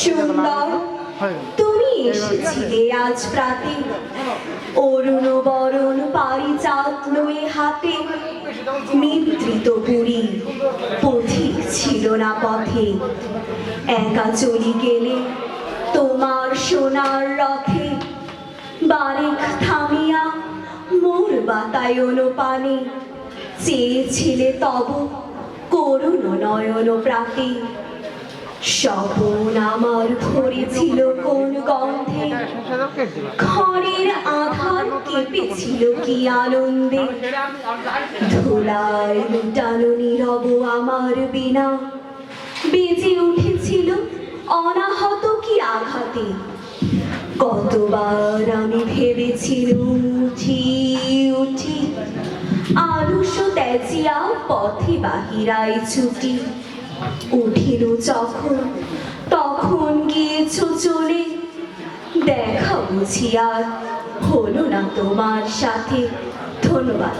সুন্দর, তুমি এসেছিলে আজ প্রাতে, অরুণ বরণ পারিজাত নয়ে হাতে। নিদ্রিত পুরী পথিক ছিল না পথে, একা চলি গেলে তোমার সোনার রথে। বারেক থামিয়া মোর বাতায়ন পানে, চেয়েছিলে তব করুণ নয়ন প্রাতে। স্বপন আমার ভরেছিল কোন গন্ধে, ঘরের আধার কেঁপেছিল কি আনন্দে। ধুলায় লুটানো নীরব আমার বিনা, বেজে উঠেছিল অনাহত কি আঘাতে। কতবার আমি ভেবেছিলুম উঠি উঠি, আলস্য ত্যাজিয়া পথে বাহিরাই ছুটি। উঠিল যখন তখন গিয়েছ চলে, দেখা বুঝি আর হলো না তোমার সাথে। ধন্যবাদ।